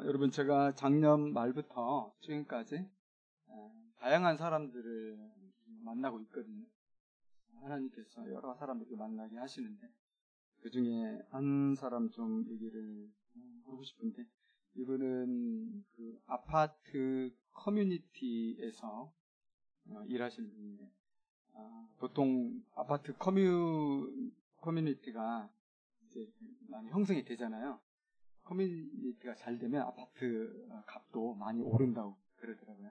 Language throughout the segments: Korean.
여러분 제가 작년 말부터 지금까지 다양한 사람들을 만나고 있거든요. 하나님께서 여러 사람들을 만나게 하시는데 그 중에 한 사람 좀 얘기를 하고 싶은데, 이분은 그 아파트 커뮤니티에서 일하시는 분인데, 보통 아파트 커뮤니티가 이제 많이 형성이 되잖아요. 커뮤니티가 잘 되면 아파트 값도 많이 오른다고 그러더라고요.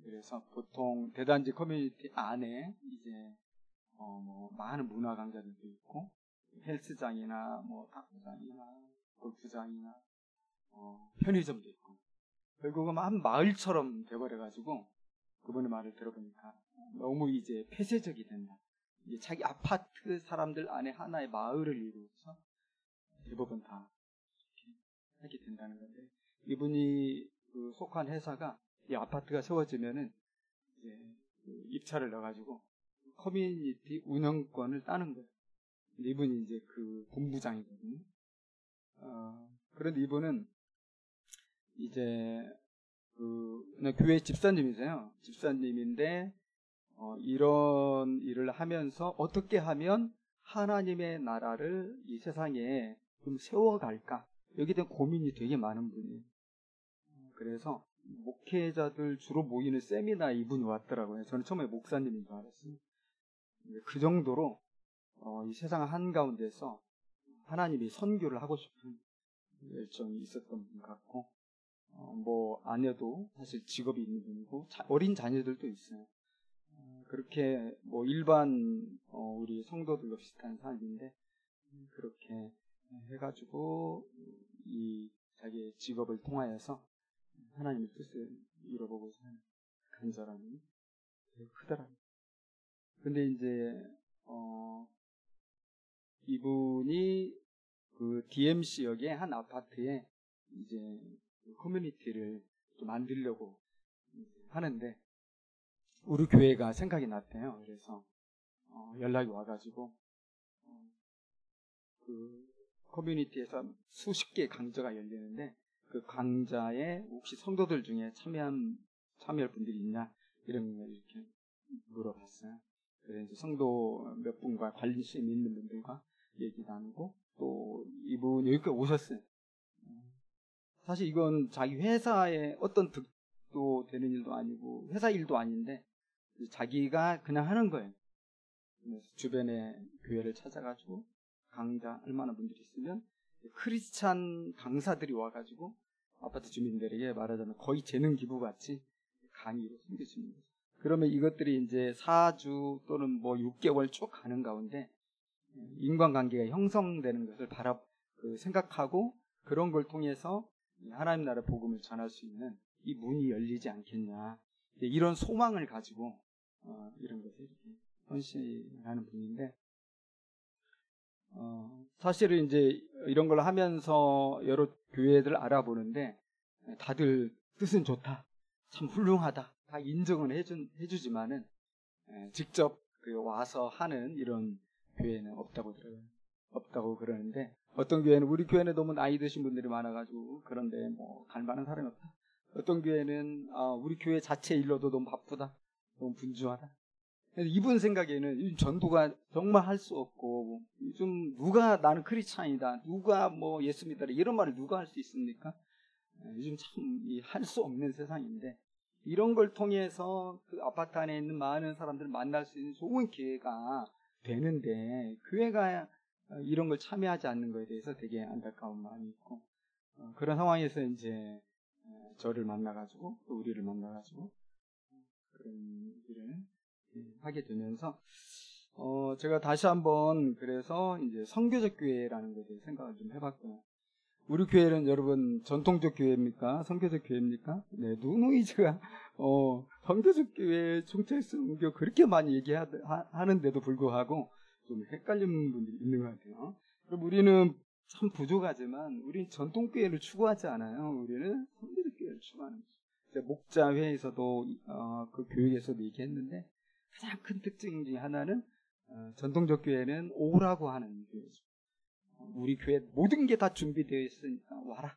그래서 보통 대단지 커뮤니티 안에 이제 뭐 많은 문화 강좌들도 있고, 헬스장이나 뭐 탁구장이나 골프장이나 편의점도 있고, 결국은 한 마을처럼 돼버려가지고, 그분의 말을 들어보니까 너무 이제 폐쇄적이 된다. 이제 자기 아파트 사람들 안에 하나의 마을을 이루어서 대부분 다 하게 된다는 건데, 이분이 그 속한 회사가 이 아파트가 세워지면은 이제 그 입찰을 넣어가지고 커뮤니티 운영권을 따는 거예요. 이분이 이제 그 본부장이거든요. 그런데 이분은 이제 그냥 교회 집사님이세요. 집사님인데 이런 일을 하면서 어떻게 하면 하나님의 나라를 이 세상에 좀 세워갈까, 여기에 대한 고민이 되게 많은 분이에요. 그래서 목회자들 주로 모이는 세미나에 이분이 왔더라고요. 저는 처음에 목사님인 줄 알았어요. 그 정도로 이 세상 한가운데서 하나님이 선교를 하고 싶은 열정이 있었던 분 같고, 뭐 아내도 사실 직업이 있는 분이고 어린 자녀들도 있어요. 그렇게 뭐 일반 우리 성도들과 비슷한 삶인데, 그렇게 해가지고 이 자기의 직업을 통하여서 하나님의 뜻을 이뤄보고 사는 간절함이 되게 크더라고요. 근데 이제 이분이 그 DMC역의 한 아파트에 이제 커뮤니티를 좀 만들려고 하는데, 우리 교회가 생각이 났대요. 그래서 연락이 와가지고 그 커뮤니티에서 수십 개의 강좌가 열리는데, 그 강좌에 혹시 성도들 중에 참여할 분들이 있냐, 이런 걸 이렇게 물어봤어요. 그래서 이제 성도 몇 분과 관심 있는 분들과 얘기 나누고, 또 이분 여기까지 오셨어요. 사실 이건 자기 회사의 어떤 득도 되는 일도 아니고 회사 일도 아닌데, 자기가 그냥 하는 거예요. 그래서 주변에 교회를 찾아가지고 강좌할 만한 분들이 있으면 크리스찬 강사들이 와가지고 아파트 주민들에게 말하자면 거의 재능 기부같이 강의로 섬겨주는 거죠. 그러면 이것들이 이제 4주 또는 뭐 6개월 쭉 가는 가운데 인간관계가 형성되는 것을 생각하고, 그런 걸 통해서 하나님 나라 복음을 전할 수 있는 이 문이 열리지 않겠냐, 이런 소망을 가지고 이런 것을 이렇게 헌신하는 분인데, 사실은 이제 이런 걸 하면서 여러 교회들 알아보는데 다들 뜻은 좋다, 참 훌륭하다, 다 인정은 해주지만은 직접 와서 하는 이런 교회는 없다고 그러는데, 어떤 교회는 우리 교회는 너무 나이 드신 분들이 많아가지고 그런데 뭐 갈 만한 사람이 없다. 어떤 교회는 우리 교회 자체 일로도 너무 바쁘다, 너무 분주하다. 이분 생각에는 요즘 전도가 정말 할 수 없고, 요즘 누가 나는 크리스찬이다, 누가 뭐 예수 믿어라, 이런 말을 누가 할 수 있습니까? 요즘 참 할 수 없는 세상인데, 이런 걸 통해서 그 아파트 안에 있는 많은 사람들을 만날 수 있는 좋은 기회가 되는데, 교회가 이런 걸 참여하지 않는 것에 대해서 되게 안타까운 마음이 있고, 그런 상황에서 이제 저를 만나가지고 또 우리를 만나가지고 그런 일을 하게 되면서 제가 다시 한번 그래서 이제 선교적 교회라는 것에 대해 생각을 좀 해봤고요. 우리 교회는 여러분 전통적 교회입니까? 선교적 교회입니까? 네, 누누이 제가 선교적 교회 총체성교 그렇게 많이 얘기하는데도 불구하고 좀 헷갈리는 분들이 있는 것 같아요. 그럼 우리는 참 부족하지만 우리는 전통교회를 추구하지 않아요. 우리는 선교적 교회를 추구하는 거죠. 목자회에서도 그 교육에서도 얘기했는데, 가장 큰 특징 중에 하나는 전통적 교회는 오라고 하는 교회죠. 우리 교회 모든 게 다 준비되어 있으니까 와라.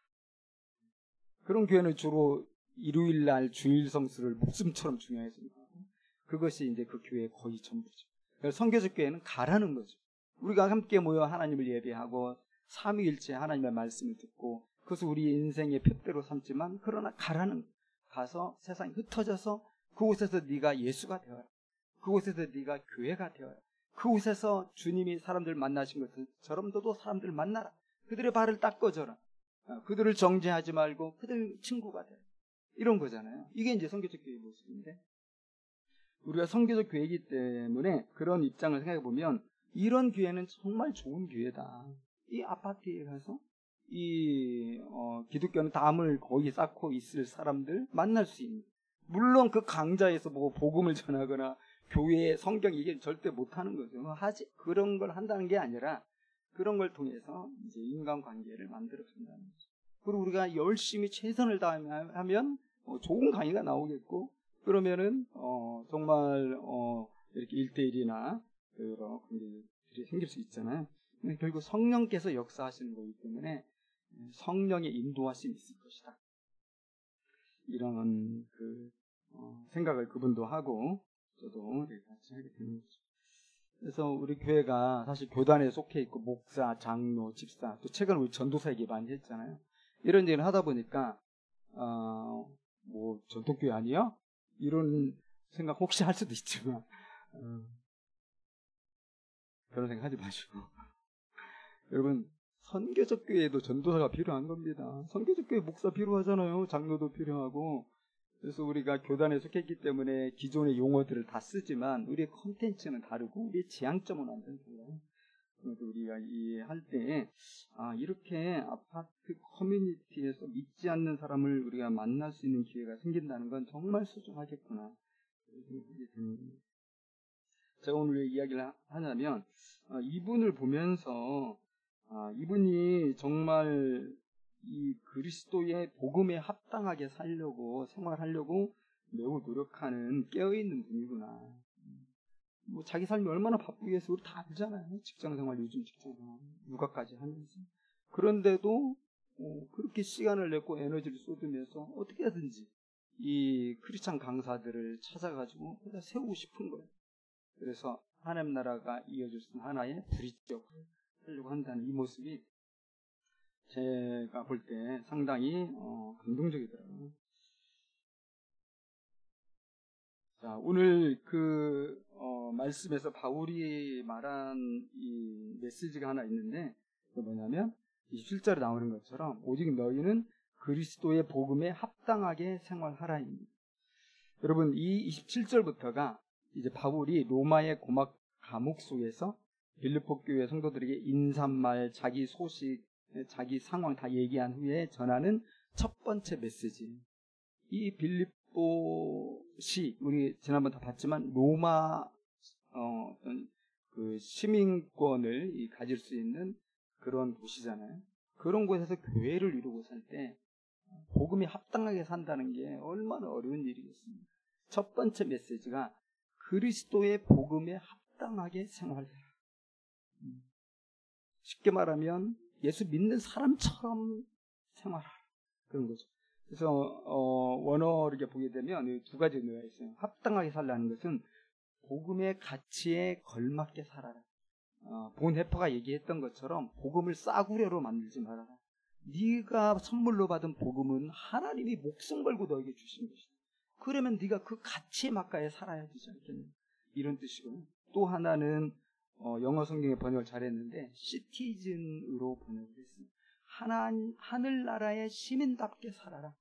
그런 교회는 주로 일요일날 주일 성수를 목숨처럼 중요하게 생각하고 그것이 이제 그 교회의 거의 전부죠. 그래서 선교적 교회는 가라는 거죠. 우리가 함께 모여 하나님을 예배하고 삼위일체 하나님의 말씀을 듣고 그것을 우리 인생의 표대로 삼지만 그러나 가서 세상에 흩어져서 그곳에서 네가 예수가 되어라. 그곳에서 네가 교회가 되어라. 그곳에서 주님이 사람들 만나신 것처럼 너도 사람들 만나라. 그들의 발을 닦아줘라. 그들을 정죄하지 말고 그들 친구가 되라. 이런 거잖아요. 이게 이제 선교적 교회의 모습인데 우리가 선교적 교회이기 때문에 그런 입장을 생각해 보면 이런 교회는 정말 좋은 교회다. 이 아파트에 가서 기독교는 담을 거기 쌓고 있을 사람들 만날 수 있는. 물론 그 강좌에서 뭐 복음을 전하거나 교회의 성경 얘기를 절대 못하는 거죠. 그런 걸 한다는 게 아니라 그런 걸 통해서 이제 인간관계를 만들어 간다는 거죠. 그리고 우리가 열심히 최선을 다하면 좋은 강의가 나오겠고 그러면은 정말 이렇게 1대1이나 여러 관계들이 생길 수 있잖아요. 결국 성령께서 역사하시는 거기 때문에 성령의 인도하심이 있을 것이다. 이런 생각을 그분도 하고 저도 같이 하게 되는 거죠. 그래서 우리 교회가 사실 교단에 속해 있고 목사, 장로, 집사 또 최근 우리 전도사 얘기 많이 했잖아요. 이런 얘기를 하다 보니까 뭐 전통교회 아니야? 이런 생각 혹시 할 수도 있지만 그런 생각 하지 마시고 여러분 선교적 교회에도 전도사가 필요한 겁니다. 선교적 교회 목사 필요하잖아요. 장로도 필요하고. 그래서 우리가 교단에 속했기 때문에 기존의 용어들을 다 쓰지만 우리의 컨텐츠는 다르고 우리의 지향점은 완전 달라요. 그래서 우리가 할 때 이렇게 아파트 커뮤니티에서 믿지 않는 사람을 우리가 만날 수 있는 기회가 생긴다는 건 정말 소중하겠구나. 제가 오늘 왜 이야기를 하냐면 이분을 보면서 이분이 정말 이 그리스도의 복음에 합당하게 살려고 생활하려고 매우 노력하는 깨어있는 분이구나. 뭐 자기 삶이 얼마나 바쁘게 해서 우리 다 알잖아요. 직장생활 요즘 직장생활 육아까지 하면서 그런데도 그렇게 시간을 내고 에너지를 쏟으면서 어떻게 하든지 이 크리스찬 강사들을 찾아가지고 세우고 싶은 거예요. 그래서 하나님 나라가 이어질 수 있는 하나의 브릿지역을 하려고 한다는 이 모습이 제가 볼 때 상당히 감동적이더라고요. 자, 오늘 말씀에서 바울이 말한 이 메시지가 하나 있는데 그게 뭐냐면 27절에 나오는 것처럼 오직 너희는 그리스도의 복음에 합당하게 생활하라입니다. 여러분 이 27절부터가 이제 바울이 로마의 감옥 속에서 빌립보 교회 성도들에게 인사말, 자기 소식, 자기 상황 다 얘기한 후에 전하는 첫 번째 메시지. 이 빌립보시 우리 지난번 다 봤지만 로마 그 시민권을 가질 수 있는 그런 도시잖아요. 그런 곳에서 교회를 이루고 살 때 복음이 합당하게 산다는 게 얼마나 어려운 일이겠습니까? 첫 번째 메시지가 그리스도의 복음에 합당하게 생활해라. 쉽게 말하면 예수 믿는 사람처럼 생활하라. 그런 거죠. 그래서 원어를 이렇게 보게 되면 두 가지 의미가 있어요. 합당하게 살라는 것은 복음의 가치에 걸맞게 살아라. 본헤퍼가 얘기했던 것처럼 복음을 싸구려로 만들지 말아라. 네가 선물로 받은 복음은 하나님이 목숨 걸고 너에게 주신 것이다. 그러면 네가 그 가치에 맞게 살아야 되지 않겠냐. 이런 뜻이고요. 또 하나는 영어 성경에 번역을 잘했는데 시티즌으로 번역을 했습니다. 하늘나라의 시민답게 살아라.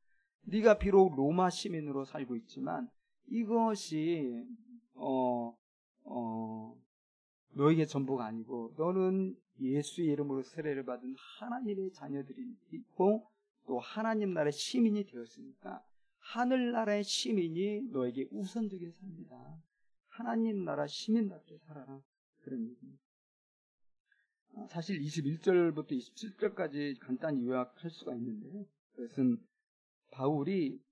네가 비록 로마 시민으로 살고 있지만 이것이 너에게 전부가 아니고 너는 예수의 이름으로 세례를 받은 하나님의 자녀들이 있고 또 하나님 나라의 시민이 되었으니까 하늘나라의 시민이 너에게 우선적인 삶이다. 하나님 나라 시민답게 살아라. 그런 얘기입니다. 사실 21절부터 27절까지 간단히 요약할 수가 있는데요. 그것은 바울이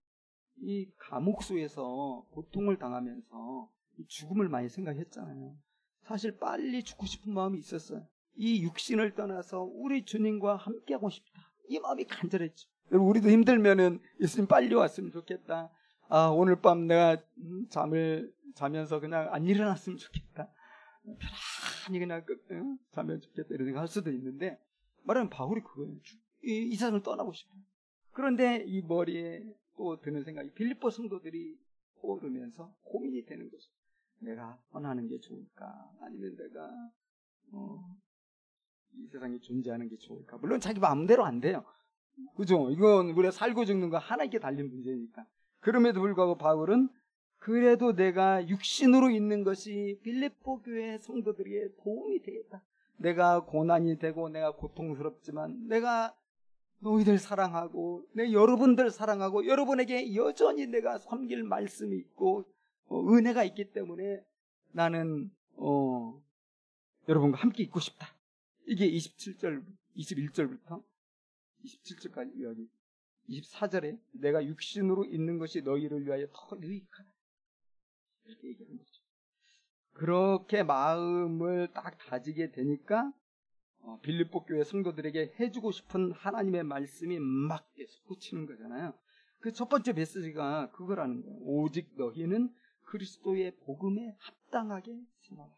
이 감옥소에서 고통을 당하면서 죽음을 많이 생각했잖아요. 사실 빨리 죽고 싶은 마음이 있었어요. 이 육신을 떠나서 우리 주님과 함께하고 싶다. 이 마음이 간절했죠. 여러분, 우리도 힘들면은 예수님 빨리 왔으면 좋겠다. 아, 오늘 밤 내가 잠을 자면서 그냥 안 일어났으면 좋겠다. 편안히 그냥 자면 좋겠다. 이런 생각 할 수도 있는데, 말하면 바울이 그거예요. 이 세상을 떠나고 싶어요. 그런데 이 머리에 또 드는 생각이 빌립보 성도들이 오르면서 고민이 되는 거죠. 내가 떠나는 게 좋을까? 아니면 내가 이 세상에 존재하는 게 좋을까? 물론 자기 마음대로 안 돼요. 그죠? 이건 우리가 살고 죽는 거 하나님께 달린 문제니까. 그럼에도 불구하고 바울은 그래도 내가 육신으로 있는 것이 빌립보 교회 성도들에게 도움이 되겠다. 내가 고난이 되고 내가 고통스럽지만 내가 너희들 사랑하고 내가 여러분들 사랑하고 여러분에게 여전히 내가 섬길 말씀이 있고 은혜가 있기 때문에 나는 여러분과 함께 있고 싶다. 이게 27절, 21절부터 27절까지 이야기. 24절에 내가 육신으로 있는 것이 너희를 위하여 더 유익하다. 이렇게 얘기하는 거죠. 그렇게 마음을 딱 다지게 되니까 빌립보 교회 성도들에게 해주고 싶은 하나님의 말씀이 막 솟구치는 거잖아요. 그 첫 번째 메시지가 그거라는 거예요. 오직 너희는 그리스도의 복음에 합당하게 생활하라.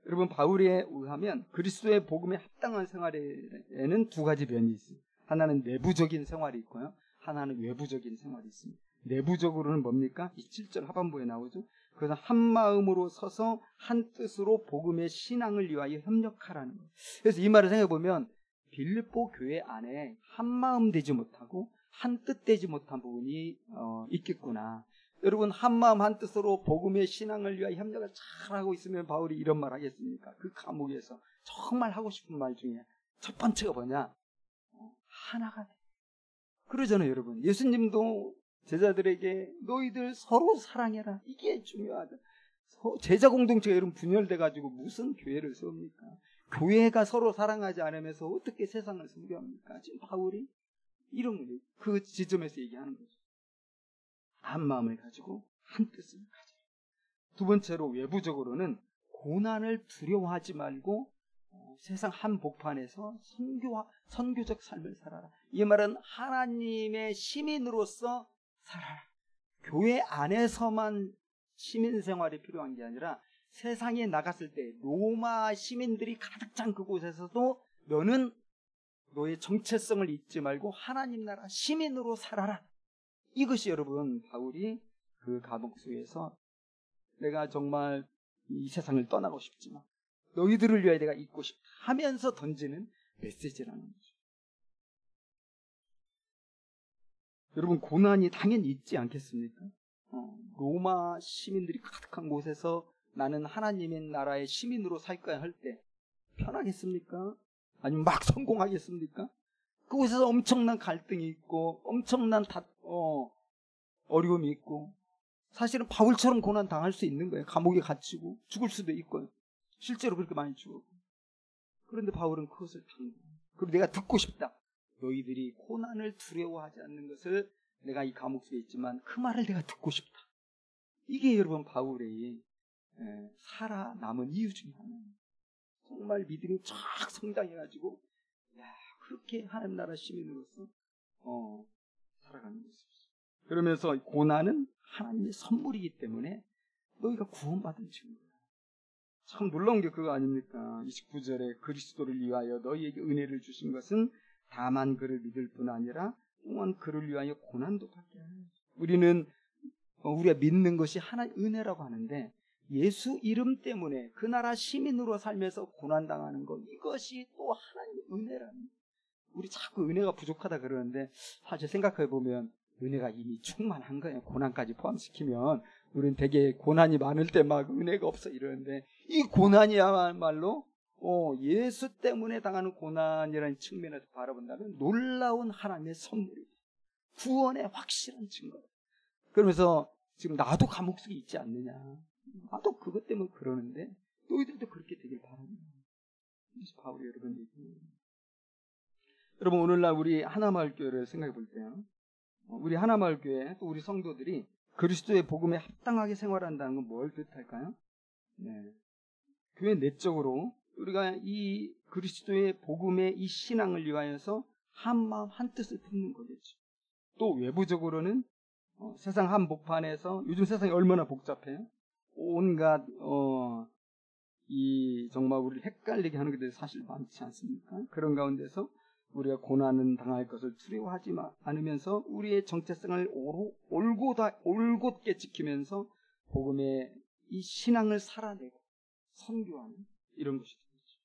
여러분, 바울에 의하면 그리스도의 복음에 합당한 생활에는 두 가지 면이 있어요. 하나는 내부적인 생활이 있고요. 하나는 외부적인 생활이 있습니다. 내부적으로는 뭡니까? 이 7절 하반부에 나오죠. 그래서 한 마음으로 서서 한 뜻으로 복음의 신앙을 위하여 협력하라는 거예요. 그래서 이 말을 생각해보면 빌립보 교회 안에 한 마음 되지 못하고 한 뜻 되지 못한 부분이 있겠구나. 여러분, 한 마음 한 뜻으로 복음의 신앙을 위하여 협력을 잘하고 있으면 바울이 이런 말 하겠습니까? 그 감옥에서 정말 하고 싶은 말 중에 첫 번째가 뭐냐? 하나가 돼. 그러잖아요, 여러분. 예수님도 제자들에게 너희들 서로 사랑해라. 이게 중요하다. 제자 공동체가 이런 분열돼가지고 무슨 교회를 세웁니까? 교회가 서로 사랑하지 않으면서 어떻게 세상을 섬겨합니까? 지금 바울이 이런 거예요. 그 지점에서 얘기하는 거죠. 한 마음을 가지고 한 뜻을 가지고. 두 번째로 외부적으로는 고난을 두려워하지 말고 세상 한복판에서 선교적 삶을 살아라. 이 말은 하나님의 시민으로서 살아라. 교회 안에서만 시민 생활이 필요한 게 아니라 세상에 나갔을 때 로마 시민들이 가득 찬 그곳에서도 너는 너의 정체성을 잊지 말고 하나님 나라 시민으로 살아라. 이것이 여러분 바울이 그 감옥 속에서 내가 정말 이 세상을 떠나고 싶지만 너희들을 위하여 내가 있고 싶다 하면서 던지는 메시지라는 거죠. 여러분, 고난이 당연히 있지 않겠습니까? 로마 시민들이 가득한 곳에서 나는 하나님의 나라의 시민으로 살 거야 할 때 편하겠습니까? 아니면 막 성공하겠습니까? 그곳에서 엄청난 갈등이 있고 엄청난 어려움이 있고 사실은 바울처럼 고난 당할 수 있는 거예요. 감옥에 갇히고 죽을 수도 있고요. 실제로 그렇게 많이 죽었고. 그런데 바울은 그것을 당고 그리고 내가 듣고 싶다. 너희들이 고난을 두려워하지 않는 것을 내가 이 감옥 속에 있지만 그 말을 내가 듣고 싶다. 이게 여러분 바울의 살아남은 이유 중에 하나예요. 정말 믿음이 쫙 성장해가지고 그렇게 하나님 나라 시민으로서 살아가는 것입니다. 그러면서 고난은 하나님의 선물이기 때문에 너희가 구원받은 증거야. 참 놀라운 게 그거 아닙니까? 29절에 그리스도를 위하여 너희에게 은혜를 주신 것은 다만 그를 믿을 뿐 아니라 또한 그를 위하여 고난도 받게 하여. 우리는 우리가 믿는 것이 하나의 은혜라고 하는데 예수 이름 때문에 그 나라 시민으로 살면서 고난당하는 것, 이것이 또 하나님의 은혜라는. 우리 자꾸 은혜가 부족하다 그러는데 사실 생각해보면 은혜가 이미 충만한 거예요. 고난까지 포함시키면 우리는 되게 고난이 많을 때 막 은혜가 없어 이러는데 이 고난이야말로 예수 때문에 당하는 고난이라는 측면에서 바라본다면 놀라운 하나님의 선물이에요. 구원의 확실한 증거. 그러면서 지금 나도 감옥 속에 있지 않느냐. 나도 그것 때문에 그러는데 너희들도 그렇게 되길 바랍니다. 그래서 바울이 여러분 얘기해요. 여러분, 오늘날 우리 하나마을교회를 생각해 볼 때요. 우리 하나마을교회 또 우리 성도들이 그리스도의 복음에 합당하게 생활한다는 건 뭘 뜻할까요? 교회 내적으로 우리가 이 그리스도의 복음의 이 신앙을 위하여서 한 마음 한 뜻을 품는 거겠죠. 또 외부적으로는 세상 한복판에서 요즘 세상이 얼마나 복잡해요. 온갖 이 정말 우리를 헷갈리게 하는 것들이 사실 많지 않습니까? 그런 가운데서 우리가 고난은 당할 것을 두려워하지 않으면서 우리의 정체성을 올곧게 지키면서 복음의 이 신앙을 살아내고 선교하는 이런 것이 되겠죠.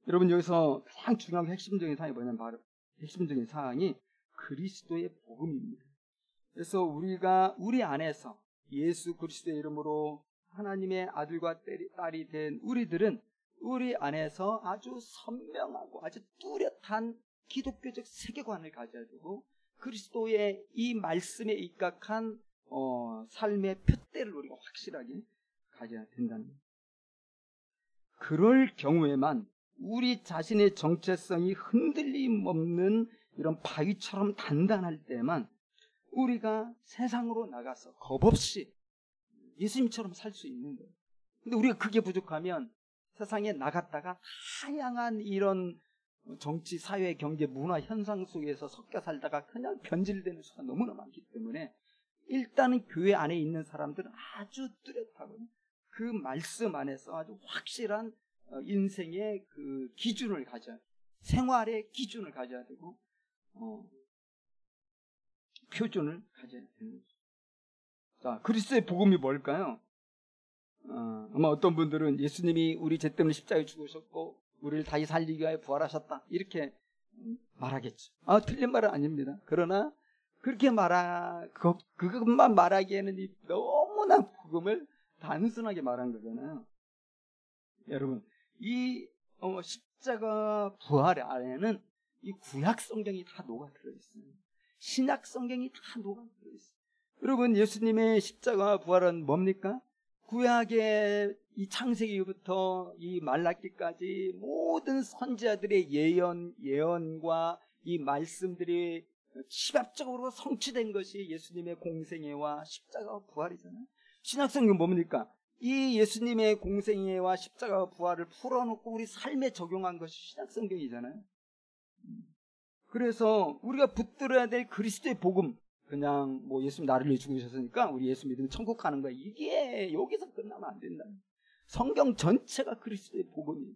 여러분, 여기서 가장 중요한 핵심적인 사항이 뭐냐면 바로 핵심적인 사항이 그리스도의 복음입니다. 그래서 우리가 우리 안에서 예수 그리스도의 이름으로 하나님의 아들과 딸이 된 우리들은 우리 안에서 아주 선명하고 아주 뚜렷한 기독교적 세계관을 가져야 되고 그리스도의 이 말씀에 입각한 삶의 표대를 우리가 확실하게 가져야 된다는 거예요. 그럴 경우에만 우리 자신의 정체성이 흔들림 없는 이런 바위처럼 단단할 때만 우리가 세상으로 나가서 겁없이 예수님처럼 살 수 있는 거예요. 근데 우리가 그게 부족하면 세상에 나갔다가 다양한 이런 정치, 사회, 경제, 문화 현상 속에서 섞여 살다가 그냥 변질되는 수가 너무나 많기 때문에 일단은 교회 안에 있는 사람들은 아주 뚜렷하고 그 말씀 안에서 아주 확실한 인생의 그 기준을 가져야, 생활의 기준을 가져야 되고 표준을 가져야 되는 거죠. 자, 그리스도의 복음이 뭘까요? 아마 어떤 분들은 예수님이 우리 죄 때문에 십자가에 죽으셨고 우리를 다시 살리기 위하여 부활하셨다 이렇게 말하겠죠. 틀린 말은 아닙니다. 그러나 그렇게 그것만 말하기에는 너무나 복음을 단순하게 말한 거잖아요. 여러분, 이 십자가 부활 안에는 이 구약 성경이 다 녹아 들어있어요. 신약 성경이 다 녹아 들어있어요. 여러분, 예수님의 십자가 부활은 뭡니까? 구약의 이 창세기부터 이 말라기까지 모든 선지자들의 예언과 이 말씀들이 시합적으로 성취된 것이 예수님의 공생애와 십자가 부활이잖아요. 신약성경 뭡니까? 이 예수님의 공생애와 십자가 부활을 풀어놓고 우리 삶에 적용한 것이 신약성경이잖아요. 그래서 우리가 붙들어야 될 그리스도의 복음, 그냥 뭐 예수님 나를 위해 죽으셨으니까 우리 예수 믿으면 천국 가는 거야, 이게 여기서 끝나면 안 된다. 성경 전체가 그리스도의 복음이에요.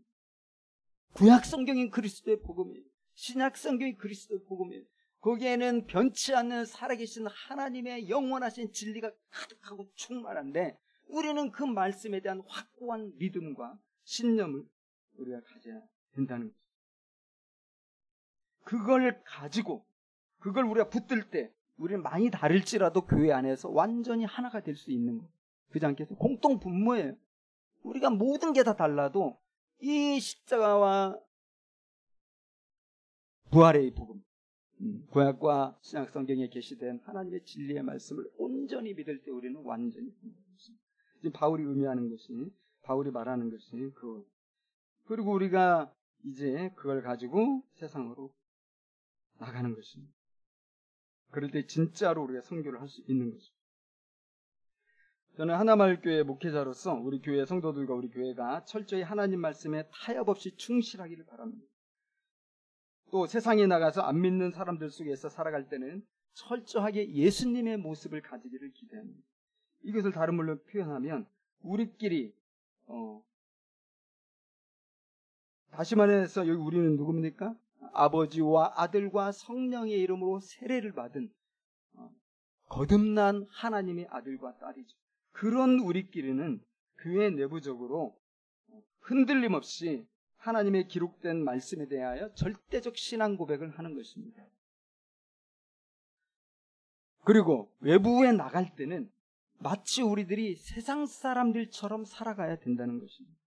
구약 성경인 그리스도의 복음이에요. 신약 성경이 그리스도의 복음이에요. 거기에는 변치 않는 살아계신 하나님의 영원하신 진리가 가득하고 충만한데 우리는 그 말씀에 대한 확고한 믿음과 신념을 우리가 가져야 된다는 거죠. 그걸 가지고 그걸 우리가 붙들 때 우리는 많이 다를지라도 교회 안에서 완전히 하나가 될 수 있는 거예요. 그렇지 않겠어요? 공통 분모예요. 우리가 모든 게 다 달라도 이 십자가와 부활의 복음, 구약과 신약 성경에 게시된 하나님의 진리의 말씀을 온전히 믿을 때 우리는 완전히 지금 바울이 의미하는 것이, 바울이 말하는 것이 그거. 그리고 우리가 이제 그걸 가지고 세상으로 나가는 것입니다. 그럴 때 진짜로 우리가 선교를 할 수 있는 거죠. 저는 하나마을교회 목회자로서 우리 교회 성도들과 우리 교회가 철저히 하나님 말씀에 타협 없이 충실하기를 바랍니다. 또 세상에 나가서 안 믿는 사람들 속에서 살아갈 때는 철저하게 예수님의 모습을 가지기를 기대합니다. 이것을 다른 말로 표현하면 우리끼리 다시 말해서 여기 우리는 누굽니까? 아버지와 아들과 성령의 이름으로 세례를 받은 거듭난 하나님의 아들과 딸이죠. 그런 우리끼리는 교회 내부적으로 흔들림 없이 하나님의 기록된 말씀에 대하여 절대적 신앙 고백을 하는 것입니다. 그리고 외부에 나갈 때는 마치 우리들이 세상 사람들처럼 살아가야 된다는 것입니다.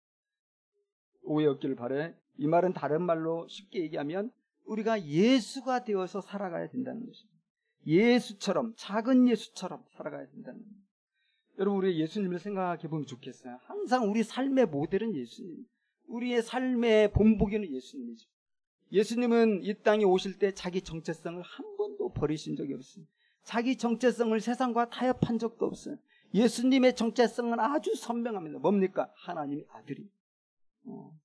오해 없기를 바라요. 이 말은 다른 말로 쉽게 얘기하면 우리가 예수가 되어서 살아가야 된다는 것입니다. 예수처럼, 작은 예수처럼 살아가야 된다는 겁니다. 여러분, 우리 예수님을 생각해 보면 좋겠어요. 항상 우리 삶의 모델은 예수님, 우리의 삶의 본보기는 예수님이죠. 예수님은 이 땅에 오실 때 자기 정체성을 한 번도 버리신 적이 없어요. 자기 정체성을 세상과 타협한 적도 없어요. 예수님의 정체성은 아주 선명합니다. 뭡니까? 하나님의 아들이.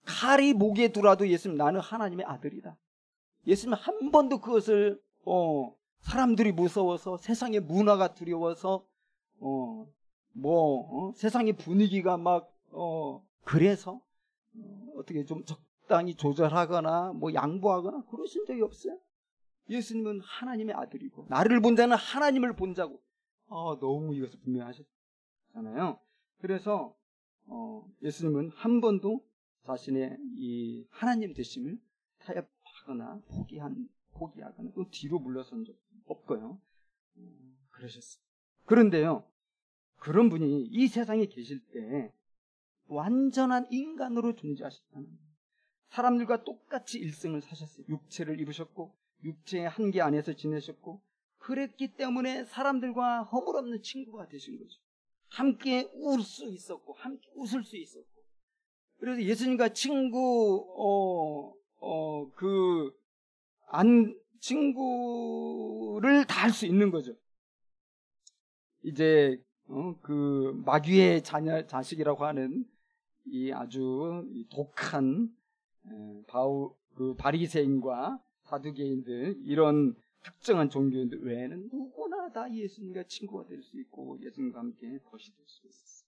칼이 목에 들어와도 예수님, 나는 하나님의 아들이다. 예수님은 한 번도 그것을 사람들이 무서워서, 세상의 문화가 두려워서, 세상의 분위기가 막 그래서 어떻게 좀 적당히 조절하거나 뭐 양보하거나 그러신 적이 없어요. 예수님은 하나님의 아들이고 나를 본 자는 하나님을 본 자고, 너무 이것을 분명하셨잖아요. 그래서 예수님은 한 번도 자신의 이 하나님 되심을 타협하거나 포기하거나 또 뒤로 물러선 적 없고요. 그러셨어요. 그런데요, 그런 분이 이 세상에 계실 때 완전한 인간으로 존재하셨다는 거예요. 사람들과 똑같이 일생을 사셨어요. 육체를 입으셨고 육체의 한계 안에서 지내셨고, 그랬기 때문에 사람들과 허물없는 친구가 되신 거죠. 함께 울 수 있었고 함께 웃을 수 있었고, 그래서 예수님과 친구를 다 할 수 있는 거죠. 이제 그 마귀의 자식이라고 하는 이 아주 독한 바리새인과 사두개인들, 이런 특정한 종교인들 외에는 누구나 다 예수님과 친구가 될 수 있고 예수님과 함께 벗이 될 수 있었어요.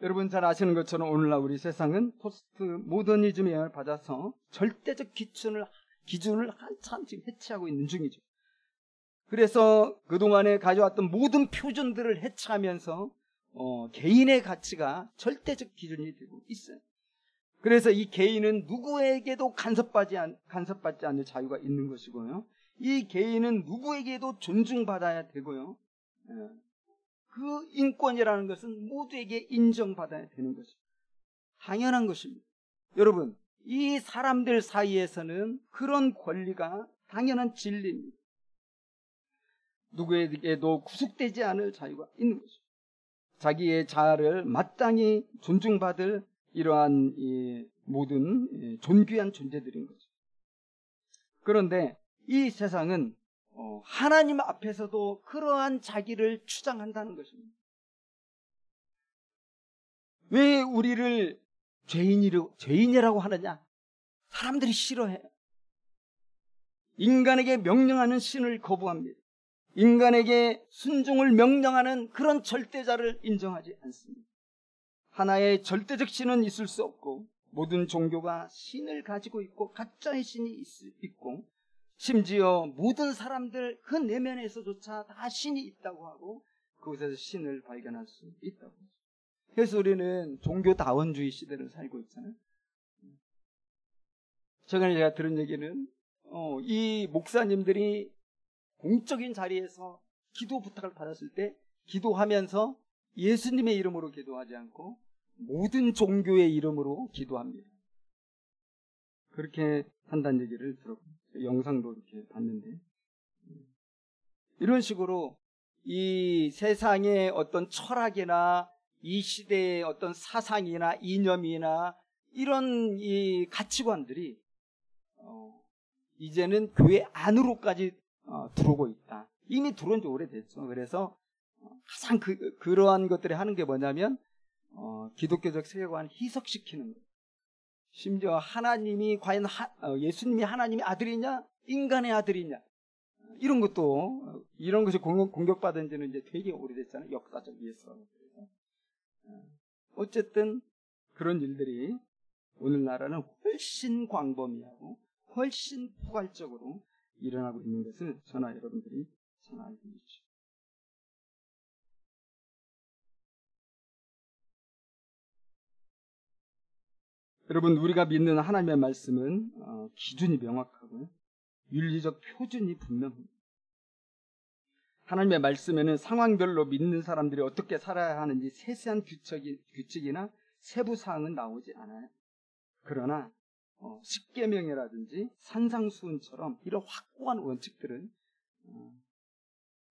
여러분 잘 아시는 것처럼 오늘날 우리 세상은 포스트 모더니즘에 영향을 받아서 절대적 기준을 한참 지금 해체하고 있는 중이죠. 그래서 그동안에 가져왔던 모든 표준들을 해체하면서 개인의 가치가 절대적 기준이 되고 있어요. 그래서 이 개인은 누구에게도 간섭받지 않을 자유가 있는 것이고요. 이 개인은 누구에게도 존중받아야 되고요. 그 인권이라는 것은 모두에게 인정받아야 되는 것입니다. 당연한 것입니다. 여러분, 이 사람들 사이에서는 그런 권리가 당연한 진리입니다. 누구에게도 구속되지 않을 자유가 있는 것입니다. 자기의 자아를 마땅히 존중받을 이러한 이 모든 존귀한 존재들인 거죠. 그런데 이 세상은 하나님 앞에서도 그러한 자기를 주장한다는 것입니다. 왜 우리를 죄인이라고 하느냐? 사람들이 싫어해요. 인간에게 명령하는 신을 거부합니다. 인간에게 순종을 명령하는 그런 절대자를 인정하지 않습니다. 하나의 절대적 신은 있을 수 없고, 모든 종교가 신을 가지고 있고 각자의 신이 있고, 심지어 모든 사람들 그 내면에서조차 다 신이 있다고 하고 그곳에서 신을 발견할 수 있다고 하죠. 그래서 우리는 종교다원주의 시대를 살고 있잖아요. 최근에 제가 들은 얘기는 이 목사님들이 공적인 자리에서 기도 부탁을 받았을 때 기도하면서 예수님의 이름으로 기도하지 않고 모든 종교의 이름으로 기도합니다. 그렇게 한다는 얘기를 들었고, 영상도 이렇게 봤는데, 이런 식으로 이 세상의 어떤 철학이나 이 시대의 어떤 사상이나 이념이나 이런 이 가치관들이 이제는 교회 안으로까지 들어오고 있다. 이미 들어온 지 오래됐죠. 그래서 가장 그러한 것들이 하는 게 뭐냐면 기독교적 세계관을 희석시키는 거예요. 심지어 하나님이 과연 예수님이 하나님의 아들이냐 인간의 아들이냐, 이런 것이 공격받은 지는 이제 되게 오래됐잖아요. 역사적 예서. 어쨌든 그런 일들이 오늘날에는 훨씬 광범위하고 훨씬 포괄적으로 일어나고 있는 것을 저나 여러분들이 잘 알고 있죠. 여러분, 우리가 믿는 하나님의 말씀은 기준이 명확하고요, 윤리적 표준이 분명합니다. 하나님의 말씀에는 상황별로 믿는 사람들이 어떻게 살아야 하는지 세세한 규칙이나 세부 사항은 나오지 않아요. 그러나 십계명이라든지 산상수훈처럼 이런 확고한 원칙들은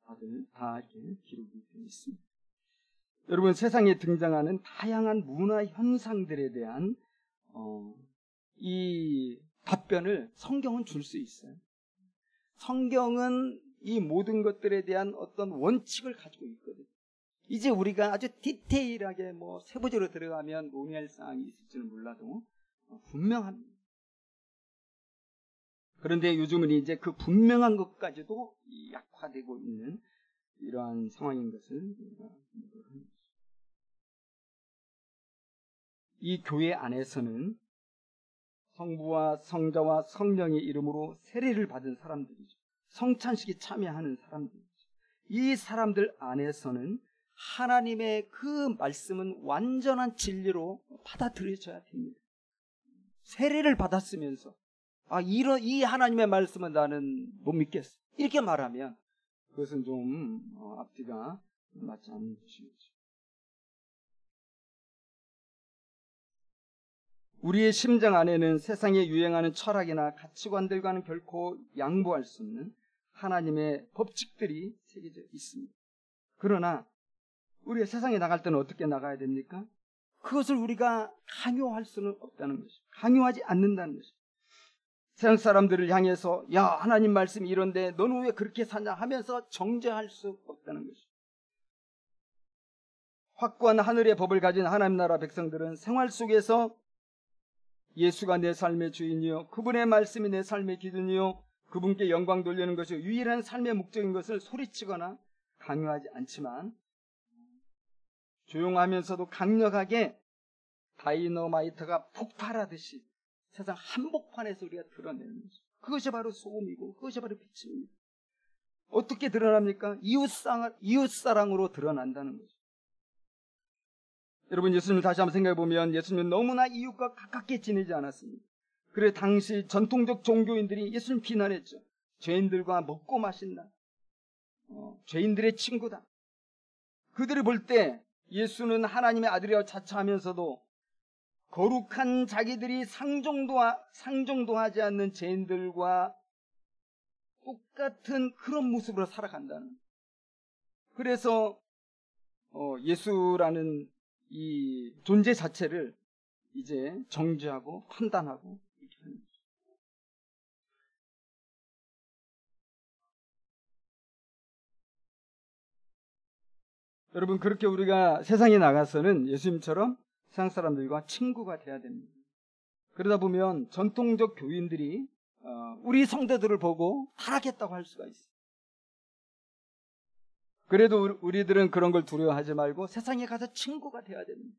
다들 다 이렇게 기록이 되어 있습니다. 여러분, 세상에 등장하는 다양한 문화 현상들에 대한 이 답변을 성경은 줄 수 있어요. 성경은 이 모든 것들에 대한 어떤 원칙을 가지고 있거든요. 이제 우리가 아주 디테일하게 세부적으로 들어가면 논의할 사항이 있을지는 몰라도 분명합니다. 그런데 요즘은 이제 그 분명한 것까지도 약화되고 있는 이러한 상황인 것을 이 교회 안에서는 성부와 성자와 성령의 이름으로 세례를 받은 사람들이죠. 성찬식에 참여하는 사람들이죠. 이 사람들 안에서는 하나님의 그 말씀은 완전한 진리로 받아들여져야 됩니다. 세례를 받았으면서 이 하나님의 말씀은 나는 못 믿겠어, 이렇게 말하면 그것은 좀 앞뒤가 맞지 않는 것이죠. 우리의 심정 안에는 세상에 유행하는 철학이나 가치관들과는 결코 양보할 수 없는 하나님의 법칙들이 새겨져 있습니다. 그러나 우리가 세상에 나갈 때는 어떻게 나가야 됩니까? 그것을 우리가 강요할 수는 없다는 것이죠. 강요하지 않는다는 것이죠. 세상 사람들을 향해서 야, 하나님 말씀이 이런데 너는 왜 그렇게 사냐 하면서 정죄할 수 없다는 것이죠. 확고한 하늘의 법을 가진 하나님 나라 백성들은 생활 속에서 예수가 내 삶의 주인이요, 그분의 말씀이 내 삶의 기준이요, 그분께 영광 돌리는 것이 유일한 삶의 목적인 것을 소리치거나 강요하지 않지만 조용하면서도 강력하게 다이너마이트가 폭발하듯이 세상 한복판에서 우리가 드러내는 거죠. 그것이 바로 소금이고 그것이 바로 빛입니다. 어떻게 드러납니까? 이웃사랑으로 드러난다는 거죠. 여러분, 예수님을 다시 한번 생각해 보면 예수님은 너무나 이웃과 가깝게 지내지 않았습니다. 그래 당시 전통적 종교인들이 예수님 비난했죠. 죄인들과 먹고 마신다. 죄인들의 친구다. 그들이 볼 때 예수는 하나님의 아들이라고 자처하면서도 거룩한 자기들이 상종도 하지 않는 죄인들과 똑같은 그런 모습으로 살아간다는. 그래서 예수라는 이 존재 자체를 이제 정죄하고 판단하고 이렇게 하는 거죠. 여러분, 그렇게 우리가 세상에 나가서는 예수님처럼 세상 사람들과 친구가 돼야 됩니다. 그러다 보면 전통적 교인들이 우리 성도들을 보고 타락했다고 할 수가 있어요. 그래도 우리들은 그런 걸 두려워하지 말고 세상에 가서 친구가 돼야 됩니다.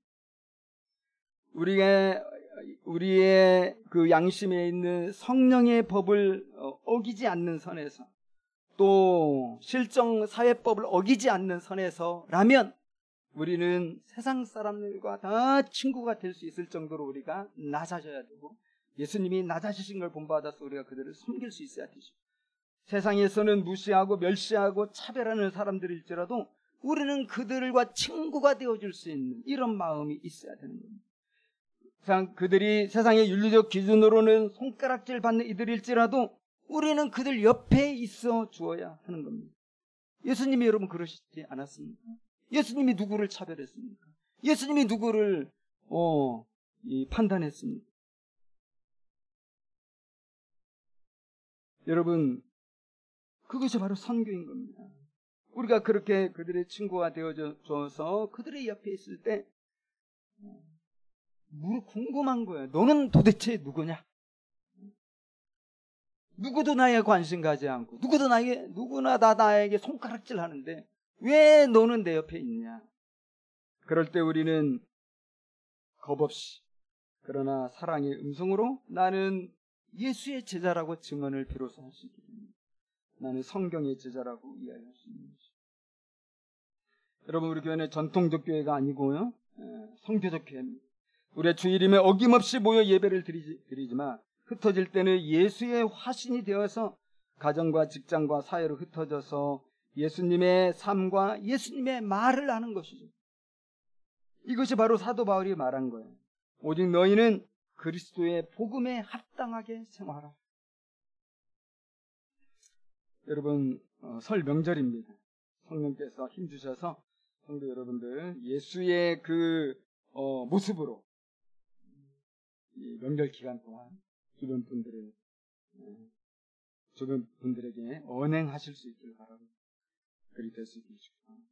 우리의 그 양심에 있는 성령의 법을 어기지 않는 선에서, 또 실정 사회법을 어기지 않는 선에서라면 우리는 세상 사람들과 다 친구가 될 수 있을 정도로 우리가 낮아져야 되고, 예수님이 낮아지신 걸 본받아서 우리가 그들을 섬길 수 있어야 되죠. 세상에서는 무시하고 멸시하고 차별하는 사람들일지라도 우리는 그들과 친구가 되어줄 수 있는 이런 마음이 있어야 되는 겁니다. 그들이 세상의 윤리적 기준으로는 손가락질 받는 이들일지라도 우리는 그들 옆에 있어 주어야 하는 겁니다. 예수님이 여러분 그러시지 않았습니까? 예수님이 누구를 차별했습니까? 예수님이 누구를 판단했습니까? 여러분, 그것이 바로 선교인 겁니다. 우리가 그렇게 그들의 친구가 되어줘서 그들의 옆에 있을 때 궁금한 거예요. 너는 도대체 누구냐? 누구도 나에게 관심 가지 않고 누구나 나에게 손가락질 하는데 왜 너는 내 옆에 있냐? 그럴 때 우리는 겁없이, 그러나 사랑의 음성으로 나는 예수의 제자라고 증언을 비로소 할 수 있게 됩니다. 나는 성경의 제자라고 이야기할 수 있는 것이죠. 여러분, 우리 교회는 전통적 교회가 아니고요, 성교적 교회입니다. 우리의 주일임에 어김없이 모여 예배를 드리지만 흩어질 때는 예수의 화신이 되어서 가정과 직장과 사회로 흩어져서 예수님의 삶과 예수님의 말을 하는 것이죠. 이것이 바로 사도 바울이 말한 거예요. 오직 너희는 그리스도의 복음에 합당하게 생활하라. 여러분, 설 명절입니다. 성령께서 힘주셔서 성도 여러분들 예수의 그 모습으로 이 명절 기간 동안 주변 분들에게 언행하실 수 있기를 바라고, 그리 될 수 있기를 축복합니다.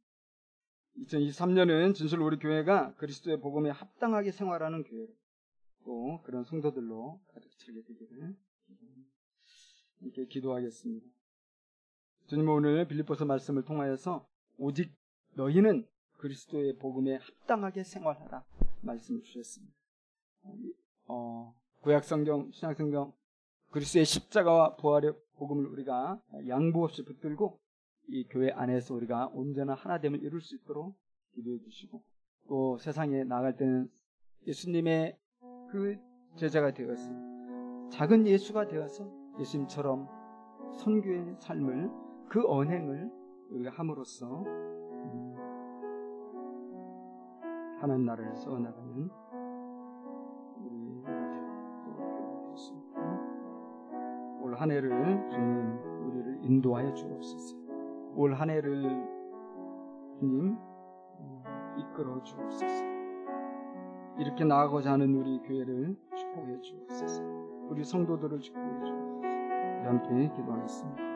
2023년은 진실로 우리 교회가 그리스도의 복음에 합당하게 생활하는 교회로, 또 그런 성도들로 가득 차게 되기를 기도합니다. 이렇게 기도하겠습니다. 주님 오늘 빌립보서 말씀을 통하여서 오직 너희는 그리스도의 복음에 합당하게 생활하라 말씀을 주셨습니다. 구약성경, 신약성경 그리스도의 십자가와 부활의 복음을 우리가 양보 없이 붙들고 이 교회 안에서 우리가 온전한 하나됨을 이룰 수 있도록 기도해 주시고, 또 세상에 나갈 때는 예수님의 그 제자가 되어서 작은 예수가 되어서 예수님처럼 선교의 삶을, 그 언행을 우리가 함으로써 하나님 나라를 세워나가는 우리가 되었습니다. 올 한 해를 주님 우리를 인도하여 주옵소서. 올 한 해를 주님 이끌어 주옵소서. 이렇게 나아가고자 하는 우리 교회를 축복해 주옵소서. 우리 성도들을 축복해 주옵소서. 우리 함께 기도하겠습니다.